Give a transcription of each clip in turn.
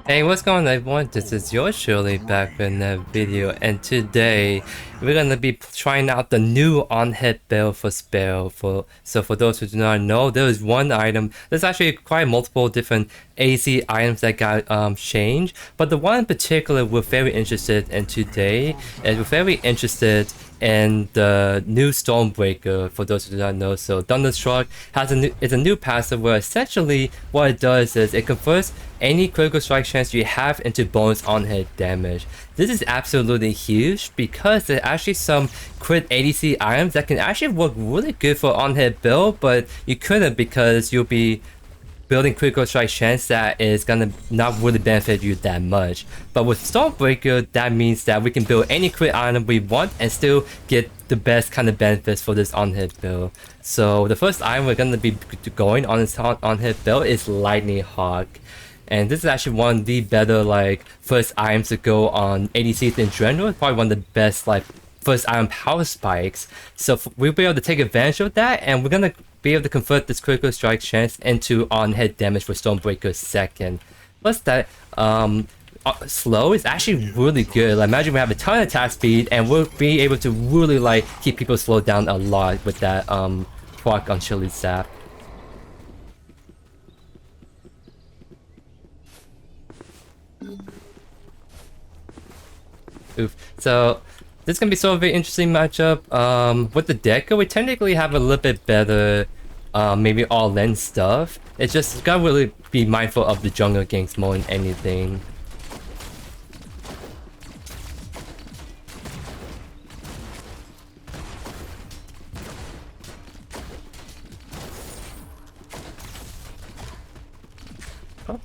Hey, what's going on everyone? This is yours truly back with another video, and today we're gonna be trying out the new on-hit build for Sparrow. For those who do not know, there is one item. There's actually quite multiple different ADC items that got changed, but the one in particular we're very interested in today is we're very interested in the new Stormbreaker. For those who do not know, so Thunderstruck is a new passive where essentially what it does is it converts any critical strike chance you have into bonus on hit damage. This is absolutely huge because there are actually some crit ADC items that can actually work really good for on hit build, but you couldn't because you'll be building critical strike chance that is gonna not really benefit you that much. But with Stormbreaker, that means that we can build any crit item we want and still get the best kind of benefits for this on-hit build. So the first item we're gonna be going on this on-hit build is Lightning Hawk. And this is actually one of the better first items to go on ADCs in general. It's probably one of the best first item power spikes. So we'll be able to take advantage of that, and we're gonna be able to convert this critical strike chance into on-hit damage for Stormbreaker second. Plus that slow is actually really good. Like, imagine we have a ton of attack speed and we'll be able to really keep people slowed down a lot with that proc on Chili Sap. Oof. So this is gonna be sort of an interesting matchup. With the Deco, we technically have a little bit better maybe all-in stuff. It's just gotta really be mindful of the jungle ganks more than anything. Oh.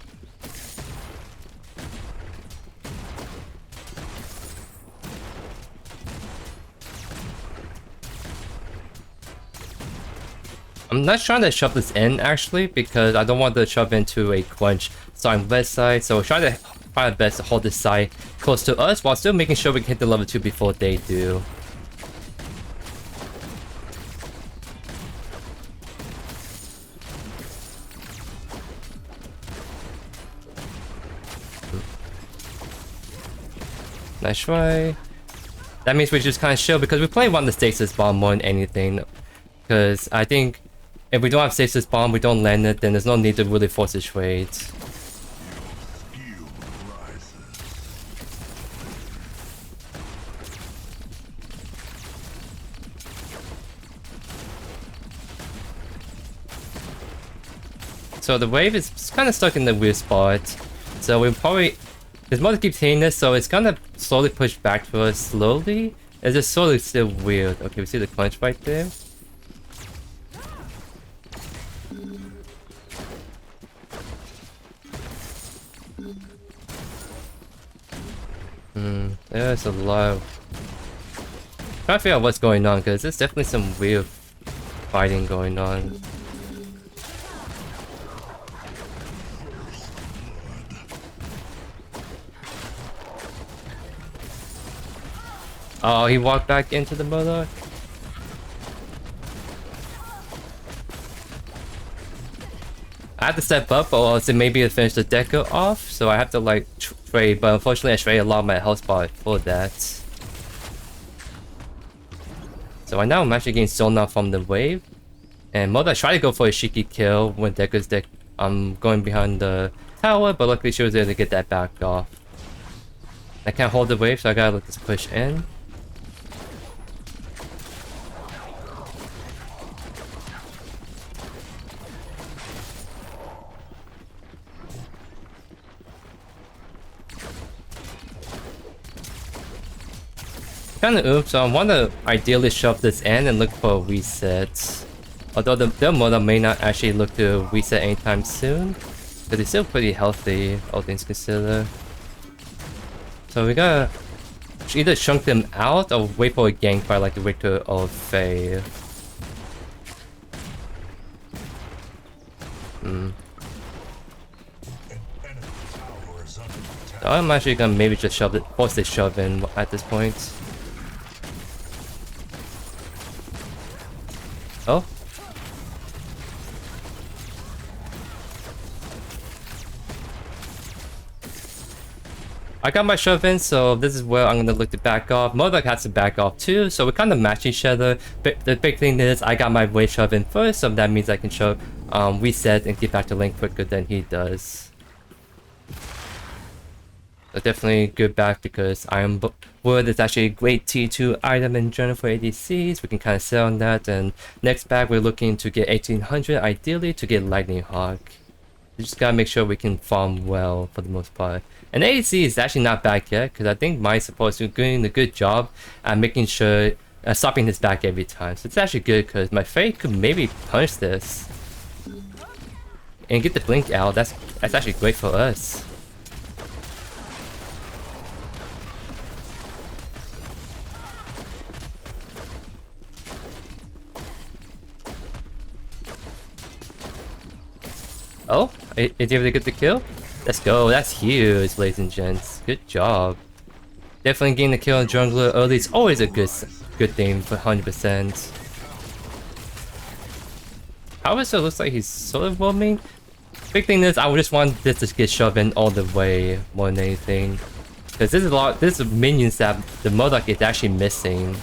I'm not trying to shove this in actually because I don't want to shove into a quench starting west side, so we're trying to find our best to hold this side close to us while still making sure we can hit the level 2 before they do. Nice try. That means we just kind of chill because we probably want the stasis bomb more than anything. Because I think if we don't have stasis bomb, we don't land it, then there's no need to really force the trades. So the wave is kind of stuck in the weird spot. So we probably... There's more to keep hitting this, so it's gonna slowly push back to us slowly. It's just slowly still weird. Okay, we see the clench right there. There's a lot of... Trying to figure out what's going on, because there's definitely some weird fighting going on. Oh, he walked back into the Murdoch? I have to step up or else it maybe to finish the Deco off, so I have to trade, but unfortunately I traded a lot of my health bar for that. So right now I'm actually getting zones out from the wave. And Murdoch tried to go for a Shiki kill when Deco's going behind the tower, but luckily she was able to get that back off. I can't hold the wave, so I gotta let this push in. Kinda oops, so I want to ideally shove this in and look for a reset. Although the Murdoch may not actually look to reset anytime soon, but it's still pretty healthy, all things considered. So we gotta either chunk them out or wait for a gank by the Victor or Faye. So I'm actually gonna maybe just force this shove in at this point. Oh. I got my shove in, so this is where I'm gonna look to back off. Modok has to back off too, so we kind of match each other. But the big thing is I got my wave shove in first, so that means I can shove, reset and get back to lane quicker than he does. So definitely good back because Iron Wood is actually a great T2 item in general for ADCs. We can kind of sell on that. And next back we're looking to get 1800 ideally to get Lightning Hawk. We just gotta make sure we can farm well for the most part. And ADC is actually not back yet because I think my support is doing a good job at making sure stopping his back every time. So it's actually good because my Faye could maybe punish this and get the blink out. That's actually great for us. Oh, is he able to get the kill? Let's go, that's huge, ladies and gents. Good job. Definitely getting the kill on jungler early is always a good thing for 100%. However, it looks like he's sort of roaming. Big thing is, I just want this to get shoved in all the way more than anything. Because this is minions that the Modok is actually missing.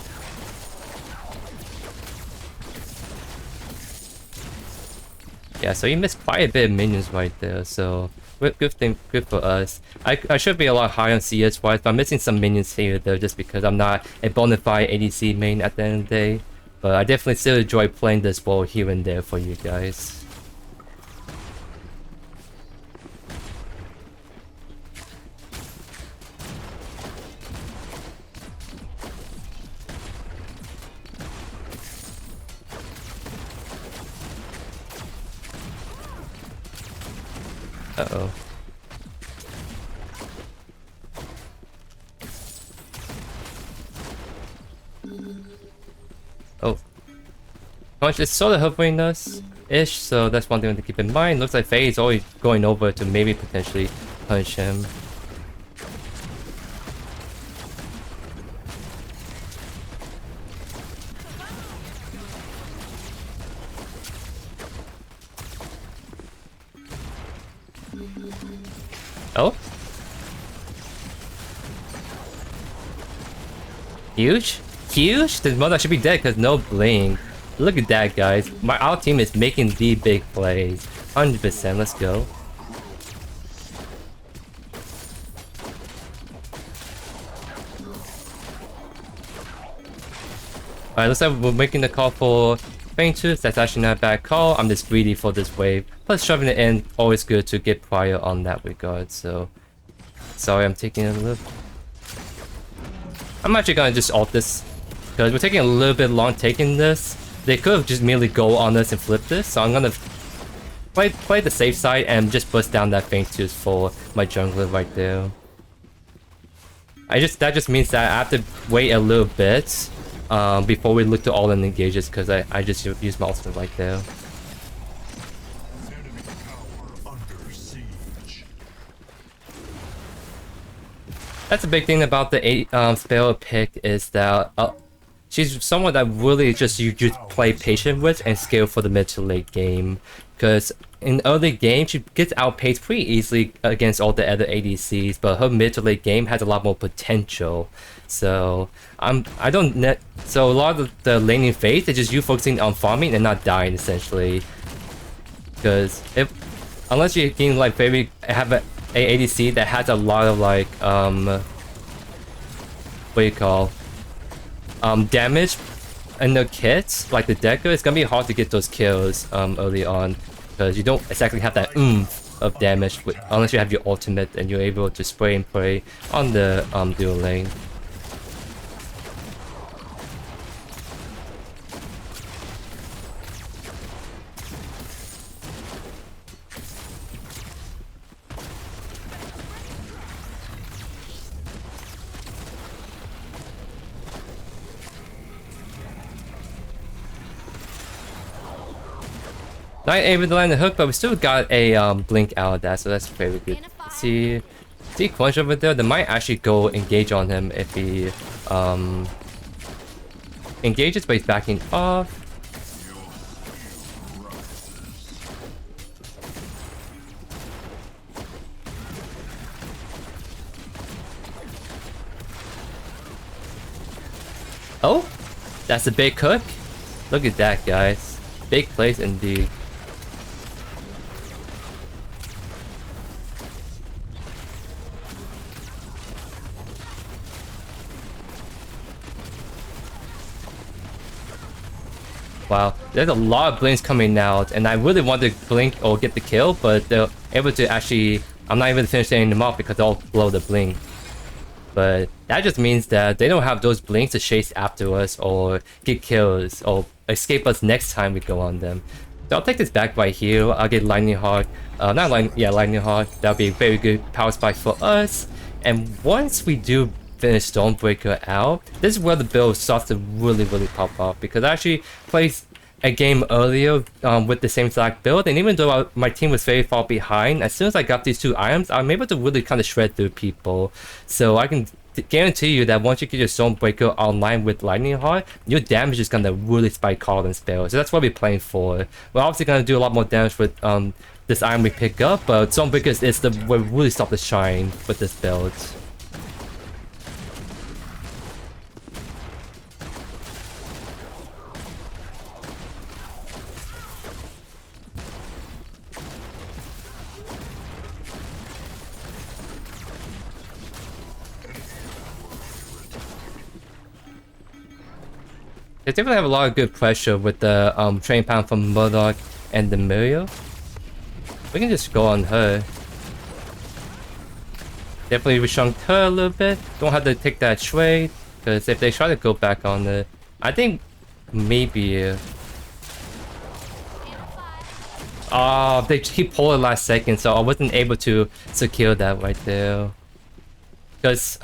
Yeah, so he missed quite a bit of minions right there, so good for us. I should be a lot higher on CS wise, but I'm missing some minions here though just because I'm not a bona fide ADC main at the end of the day. But I definitely still enjoy playing this role here and there for you guys. Uh-oh. Oh. Punch is sort of helping us-ish, so that's one thing to keep in mind. Looks like Faye is always going over to maybe potentially punch him. Oh? Huge? Huge? The mother should be dead because no blink. Look at that, guys. Our team is making the big plays. 100%. Let's go. Alright, looks like we're making the call for Tainted. That's actually not a bad call. I'm just greedy for this wave. Plus shoving it in, always good to get prior on that regard, so... Sorry, I'm taking a little... I'm actually gonna just ult this. Because we're taking a little bit long taking this. They could have just merely go on us and flip this, so I'm gonna... Play the safe side and just bust down that Tainted for my jungler right there. That just means that I have to wait a little bit before we look to all in engages because I just use my ultimate right there. That's the big thing about the Sparrow pick is that she's someone that really just you play patient with and scale for the mid to late game. Because in early game, she gets outpaced pretty easily against all the other ADCs, but her mid to late game has a lot more potential. So so a lot of the laning phase is just you focusing on farming and not dying essentially. Because unless you can like maybe have a ADC that has a lot of like what do you call damage in the kits, like the Decker, it's gonna be hard to get those kills early on because you don't exactly have that oomph of damage unless you have your ultimate and you're able to spray and pray on the dual lane. Not able to land the hook, but we still got a blink out of that, so that's very good. See Quench over there? They might actually go engage on him if he engages, but he's backing off. Oh, that's a big cook. Look at that, guys. Big place indeed. Wow, there's a lot of blinks coming out, and I really want to blink or get the kill, but they're able to actually... I'm not even finishing them off because they'll blow the blink. But that just means that they don't have those blinks to chase after us or get kills or escape us next time we go on them. So I'll take this back right here. I'll get Lightning Heart. Lightning Heart. That'll be a very good power spike for us. And once we do finish Stormbreaker out, this is where the build starts to really pop off, because I actually played a game earlier with the same exact build, and even though my team was very far behind, as soon as I got these 2 items, I'm able to really kind of shred through people. So I can guarantee you that once you get your Stormbreaker online with Lightning Heart, your damage is gonna really spike hard and spell. So that's what we're playing for. We're obviously gonna do a lot more damage with this item we pick up, but Stormbreaker is the way we really start to shine with this build. They definitely have a lot of good pressure with the train pound from Murdoch and the Mirio. We can just go on her. Definitely reshunked her a little bit. Don't have to take that trade, because if they try to go back on it, I think maybe... they keep pulling last second, so I wasn't able to secure that right there. Because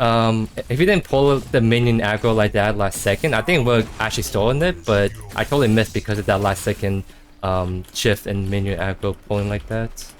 if you didn't pull the minion aggro like that last second, I think we're actually stolen it, but I totally missed because of that last second shift and minion aggro pulling like that.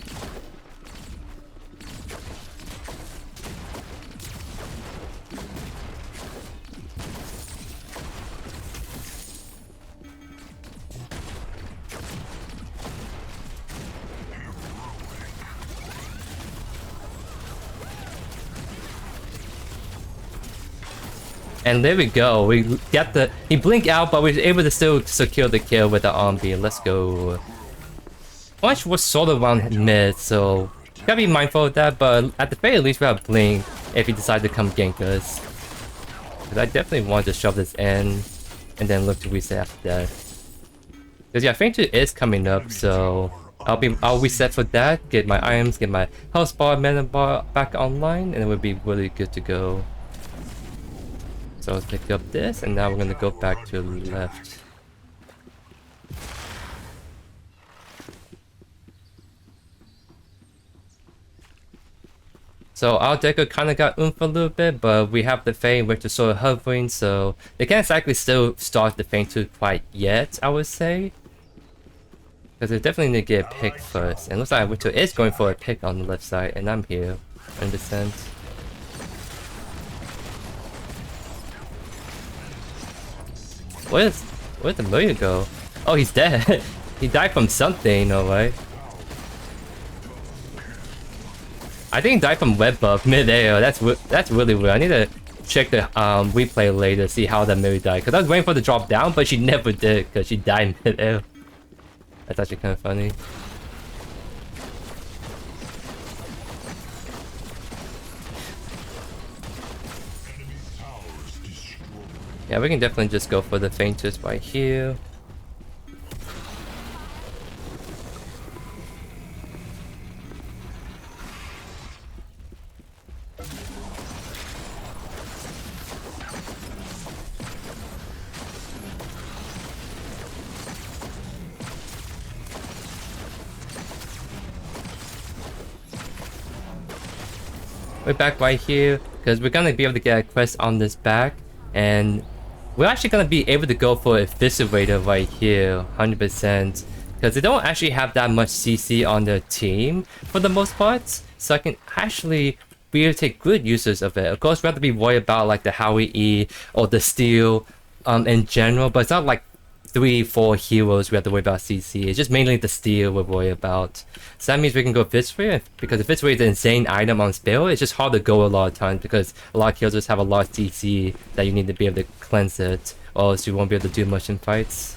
And there we go. We got the... He blinked out, but we were able to still secure the kill with the arm beam. Let's go. Punch was sort of around mid, so... Gotta be mindful of that, but at the very least we have blink if he decides to come gank us. Because I definitely want to shove this in, and then look to reset after that. Because yeah, Tainted is coming up, so... I'll reset for that, get my items, get my health bar, mana bar back online, and it would be really good to go. So let's pick up this, and now we're gonna go back to the left. So our decker kind of got oomph a little bit, but we have the Feint which is sort of hovering, so they can't exactly still start the Feint too quite yet, I would say. Because they definitely need to get a pick first. And it looks like Winter is going for a pick on the left side, and I'm here. Understand? Where'd the Mirio go? Oh, he's dead. He died from something, alright. I think he died from web buff mid-air. That's really weird. I need to check the replay later to see how that Mirio died. Because I was waiting for the drop down, but she never did because she died mid-air. That's actually kind of funny. Yeah, we can definitely just go for the Faintest right here. We're back right here because we're gonna be able to get a quest on this back, and we're actually gonna be able to go for Eviscerator right here, 100%, because they don't actually have that much CC on their team for the most part, so I can actually be able to take good uses of it. Of course, we have to be worried about like the Howie E or the Steel in general, but it's not like 3-4 heroes we have to worry about CC. It's just mainly the Steel we're worried about. So that means we can go Eviscerator, because Eviscerator is an insane item on Sparrow. It's just hard to go a lot of times because a lot of heroes just have a lot of CC that you need to be able to cleanse it or else you won't be able to do much in fights.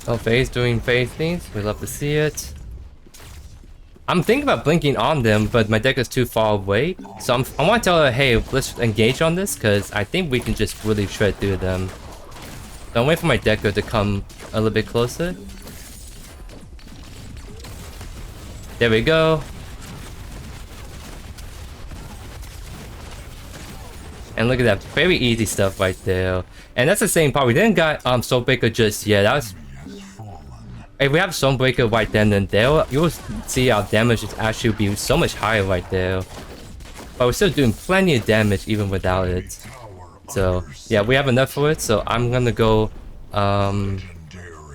Oh, Faye's doing Faye things. We love to see it. I'm thinking about blinking on them, but my deck is too far away. So I want to tell her, hey, let's engage on this, because I think we can just really shred through them. So I'm waiting for my decker to come a little bit closer. There we go. And look at that, very easy stuff right there. And that's the same part. We didn't got Soulbreaker just yet. That was... If we have Stormbreaker right then and there, you will see our damage is actually be so much higher right there. But we're still doing plenty of damage even without it. So yeah, we have enough for it. So I'm gonna go.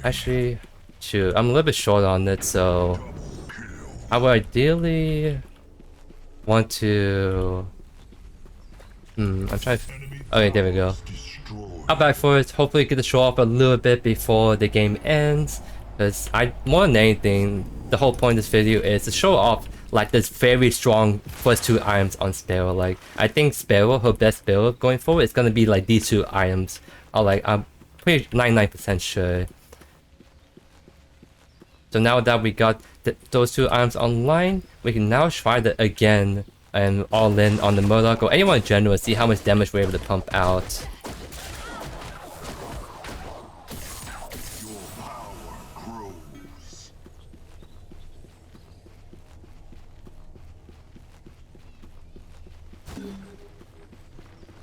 Actually, shoot, I'm a little bit short on it. So I would ideally want to. I'm trying. Okay, there we go. I'll back for it. Hopefully, get the show off a little bit before the game ends. Because more than anything, the whole point of this video is to show off like this very strong first 2 items on Sparrow. Like I think Sparrow, her best Sparrow going forward, is gonna be like these 2 items. Or like I'm pretty 99% sure. So now that we got those 2 items online, we can now try that again and all in on the Murloc or anyone in general, see how much damage we're able to pump out.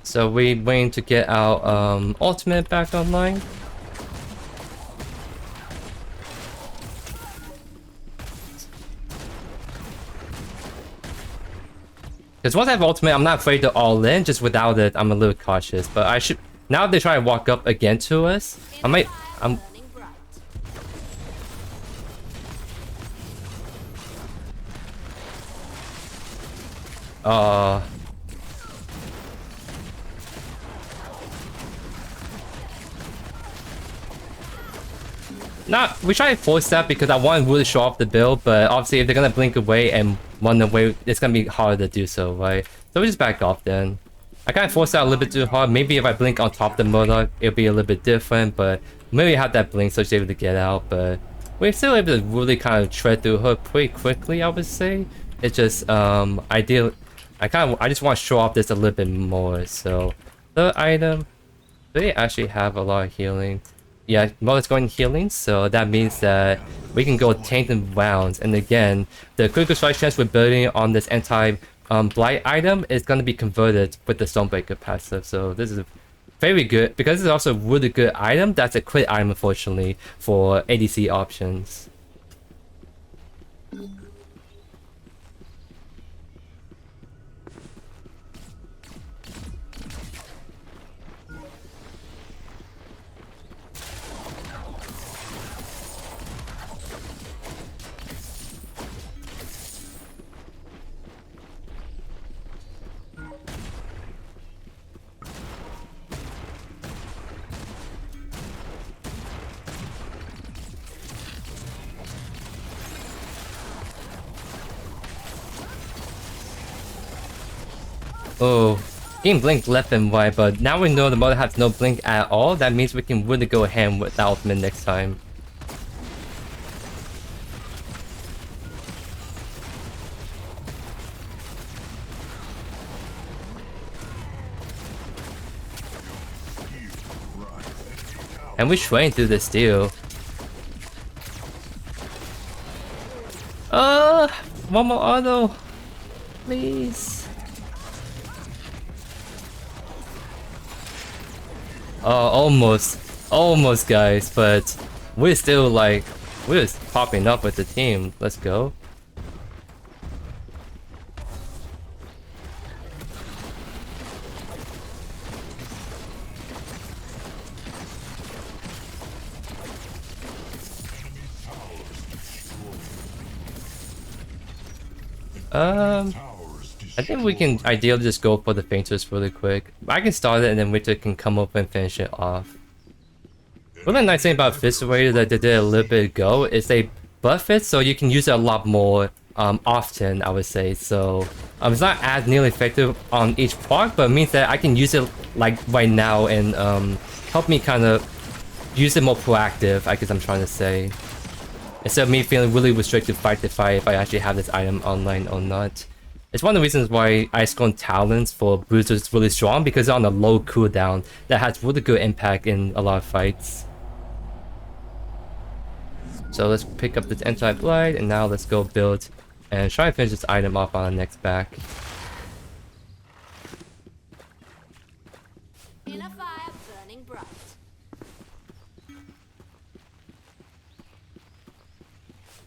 So we're waiting to get our ultimate back online. Because once I have ultimate, I'm not afraid to all in. Just without it, I'm a little cautious. But I should... Now they try to walk up again to us. We try to force that because I want to really show off the build, but obviously if they're gonna blink away and run away, it's gonna be harder to do so, right? So we just back off then. I kind of forced that a little bit too hard. Maybe if I blink on top of the Murloc, it'll be a little bit different, but maybe have that blink so she's able to get out, but we're still able to really kind of tread through her pretty quickly, I would say. It's just ideal. I just want to show off this a little bit more. So the item, they actually have a lot of healing. Yeah, Murloc's going healing, so that means that we can go Tainted rounds. And again, the critical strike chance we're building on this anti-blight item is going to be converted with the Stormbreaker passive. So this is very good, because it's also a really good item. That's a crit item, unfortunately, for ADC options. Oh, getting blinked left and right, but now we know the Murloc has no blink at all. That means we can really go ahead with the ultimate next time. And we're trying through this deal. One more auto, please. Almost guys, but we're still like, we're just popping up with the team. Let's go. I think we can ideally just go for the fainters really quick. I can start it and then Victor can come up and finish it off. Really nice thing about Eviscerator that they did a little bit ago is they buff it so you can use it a lot more often, I would say. So it's not as nearly effective on each proc, but it means that I can use it like right now and help me kind of use it more proactive, I guess I'm trying to say. Instead of me feeling really restricted fight to fight if I actually have this item online or not. It's one of the reasons why Ice Cone Talents for Bruiser is really strong, because it's on a low cooldown that has really good impact in a lot of fights. So let's pick up this Anti-Blight, and now let's go build and try and finish this item off on the next back. In a fire burning bright.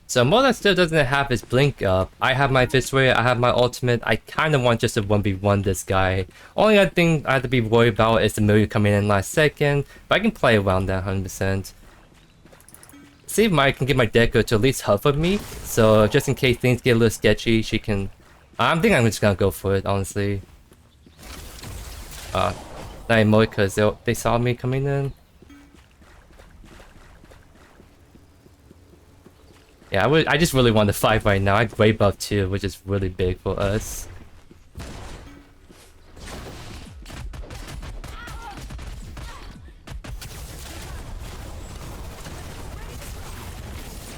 So Moda still doesn't have his blink up. I have my Eviscerator, I have my ultimate. I kind of want just to 1v1 this guy. Only other thing I have to be worried about is the Millie coming in last second, but I can play around that 100%. See if I can get my Deco to at least help with me, so just in case things get a little sketchy, she can... I think I'm just gonna go for it, honestly. Not anymore because they saw me coming in. Yeah, I just really want to fight right now. I have Grey buff too, which is really big for us.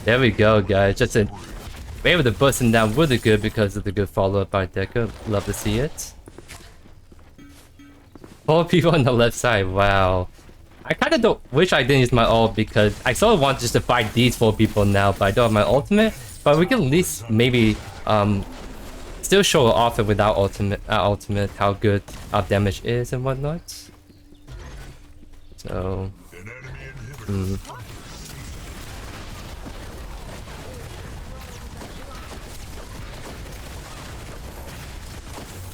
There we go, guys. Just we're able to bust him down really good because of the good follow-up by Deco. Love to see it. 4 people on the left side, wow. I kind of don't wish I didn't use my ult because I sort of want just to fight these 4 people now, but I don't have my ultimate. But we can at least maybe still show off it without ultimate how good our damage is and whatnot. So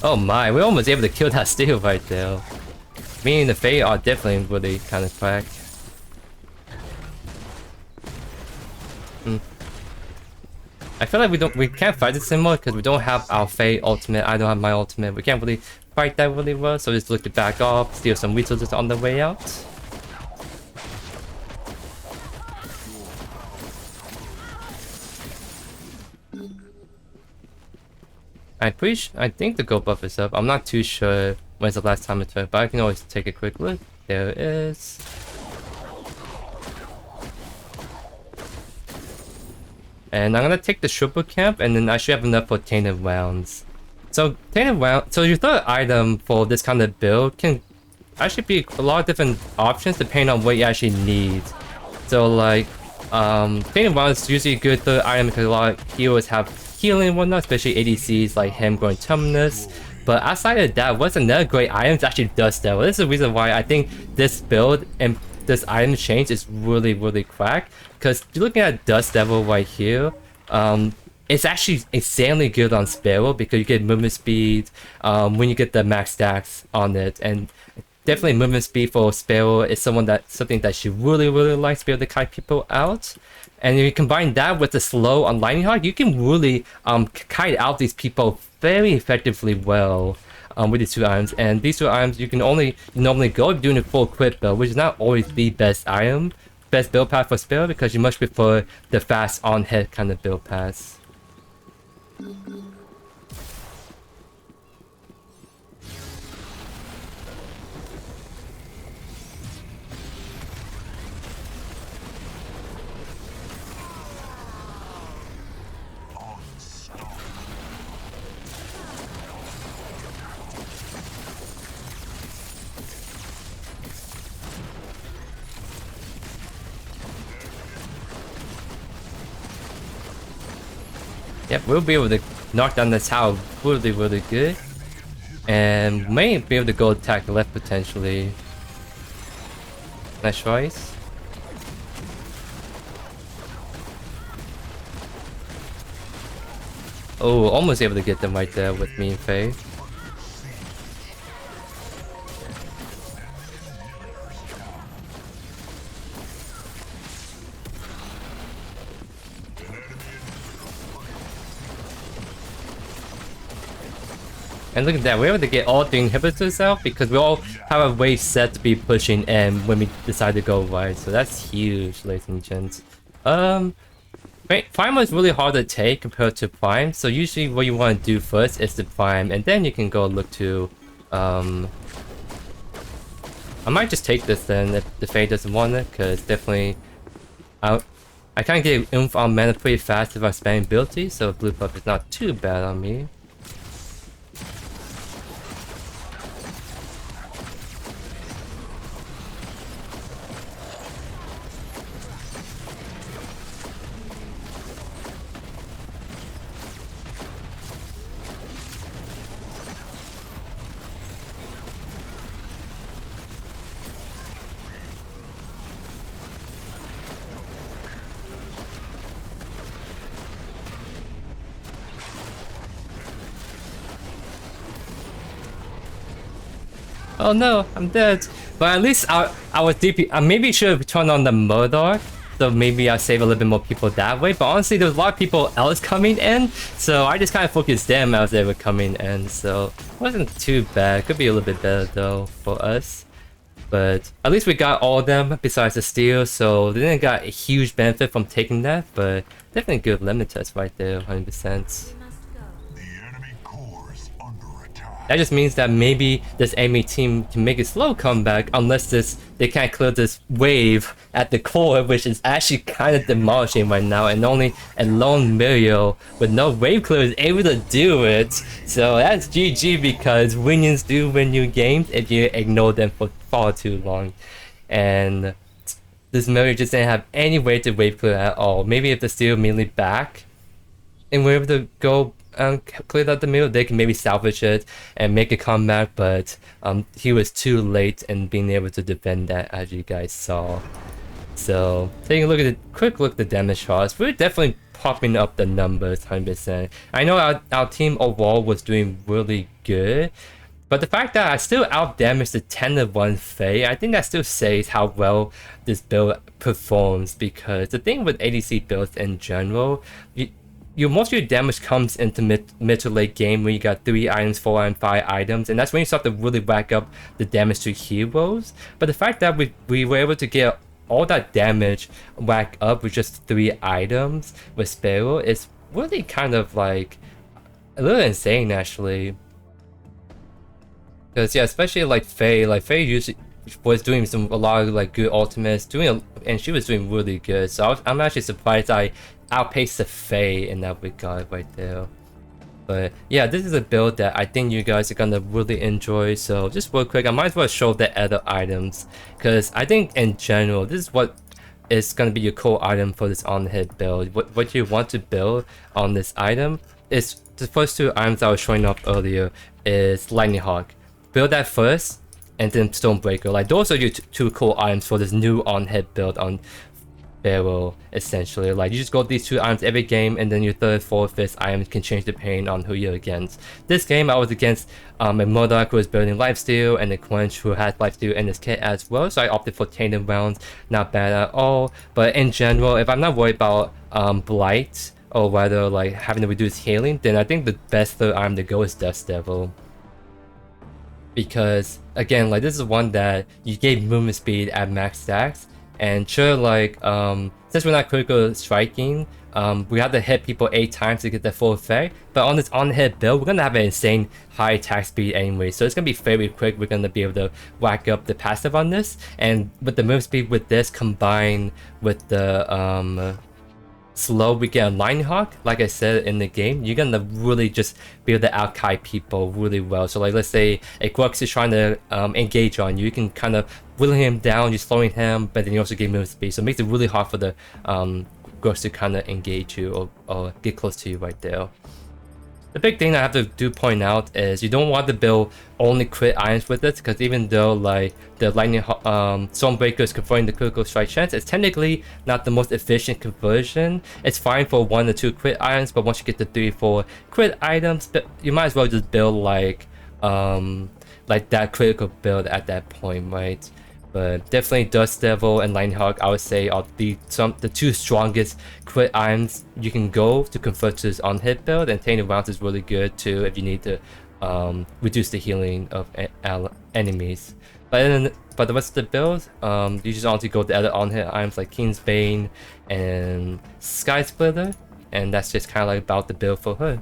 oh my, we're almost able to kill that steal right there. Me and the Fae are definitely really kind of cracked. I feel like we can't fight it similar because we don't have our Fae ultimate. I don't have my ultimate. We can't really fight that really well, so just look to back off, steal some resources on the way out. I think the gold buff is up. I'm not too sure when's the last time it took, but I can always take a quick look. There it is. And I'm gonna take the triple camp, and then I should have enough for Tainted rounds. So your third item for this kind of build can actually be a lot of different options depending on what you actually need. So like, Tainted rounds is usually a good third item because a lot of healers have healing and whatnot, especially ADCs like him going Terminus. But outside of that, what's another great item is actually Dust Devil. This is the reason why I think this build and this item change is really, really crack. Because you're looking at Dust Devil right here, it's actually insanely good on Sparrow because you get movement speed when you get the max stacks on it. And definitely movement speed for Sparrow is something that she really, really likes to be able to kite people out. And if you combine that with the slow on Lightning Hawk, you can really kite out these people very effectively well with these 2 items. And these 2 items you can normally go if you're doing a full equip build, which is not always the best build path for Sparrow because you much prefer the fast on hit kind of build path. Yep, we'll be able to knock down this tower really, really good. And may be able to go attack the left potentially. Nice choice. Oh, almost able to get them right there with me and Faye. And look at that, we're able to get all 3 inhibitors out because we all have a wave set to be pushing in when we decide to go right. So that's huge, ladies and gents. Prime is really hard to take compared to Prime. So usually what you want to do first is the Prime, and then you can go look to... I might just take this then if the Fae doesn't want it, because definitely... I kind of get oomph on mana pretty fast if I'm spamming ability, so blue buff is not too bad on me. Oh no, I'm dead. But at least I was DP. I maybe should have turned on the Murdoch, so maybe I'll save a little bit more people that way. But honestly, there was a lot of people else coming in, so I just kind of focused them as they were coming in. So it wasn't too bad. Could be a little bit better though for us. But at least we got all of them besides the steal, so they didn't got a huge benefit from taking that. But definitely good limit test right there, 100%. That just means that maybe this enemy team can make a slow comeback unless they can't clear this wave at the core, which is actually kind of demolishing right now, and only a lone Mirio with no wave clear is able to do it. So that's GG, because minions do win you games if you ignore them for far too long. And this Mirio just didn't have any way to wave clear at all. Maybe if the steal immediately back and we're able to go clear out the middle, they can maybe salvage it and make a comeback, but he was too late in being able to defend that, as you guys saw. So taking a look at the quick look at the damage shots, we're definitely popping up the numbers 100%. I know our team overall was doing really good, but the fact that I still out damaged the 10-1 Fae, I think that still says how well this build performs, because the thing with ADC builds in general, most of your damage comes into mid to late game when you got 3 items, 4 and 5 items, and that's when you start to really rack up the damage to heroes. But the fact that we were able to get all that damage rack up with just 3 items with Sparrow is really kind of like a little insane, actually. Because yeah, especially like Faye usually was doing a lot of like good ultimates, and she was doing really good. So I'm actually surprised I outpaced the Fae in that regard right there. But yeah, this is a build that I think you guys are gonna really enjoy. So just real quick, I might as well show the other items, because I think in general this is what is gonna be your core item for this on-hit build. What you want to build on this item is the first 2 items I was showing off earlier is Lightning Hawk. Build that first, and then Stonebreaker. Like, those are your 2 core items for this new on-hit build on Sparrow, essentially. Like, you just go these 2 items every game, and then your 3rd, 4th, 5th items can change depending on who you're against. This game I was against a Murdoch who was building lifesteal, and a Quench who has lifesteal in his kit as well, so I opted for Tainted rounds. Not bad at all. But in general, if I'm not worried about Blight, or rather like having to reduce healing, then I think the best 3rd item to go is Dust Devil. Because again, like, this is one that you gave movement speed at max stacks, and sure, like since we're not critical striking, we have to hit people 8 times to get the full effect, but on this on-hit build we're gonna have an insane high attack speed anyway, so it's gonna be very quick. We're gonna be able to whack up the passive on this, and with the move speed with this combined with the slow, we get a Lightning Hawk. Like I said in the game, you're gonna really just be able to outkick people really well. So like, let's say a Grux is trying to engage on you, you can kind of whittling him down, you're slowing him, but then you also give him speed, so it makes it really hard for the Grux to kind of engage you or get close to you right there. The big thing I have to point out is you don't want to build only crit items with it, because even though like the Lightning Stormbreaker is converting the critical strike chance, it's technically not the most efficient conversion. It's fine for 1 or 2 crit items, but once you get to 3 or 4 crit items, you might as well just build like that critical build at that point, right? But definitely Dust Devil and Lightning Hawk, I would say, are the 2 strongest crit items you can go to convert to this on-hit build, and Tainted Rounds is really good too if you need to reduce the healing of enemies. But the rest of the build, you just want to go the other on-hit items like Kingsbane and Sky Splitter, and that's just kind of like about the build for her.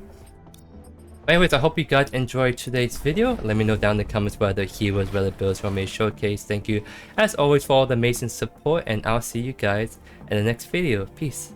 But anyways, I hope you guys enjoyed today's video. Let me know down in the comments what other heroes, what other builds from a showcase. Thank you as always for all the amazing support, and I'll see you guys in the next video. Peace.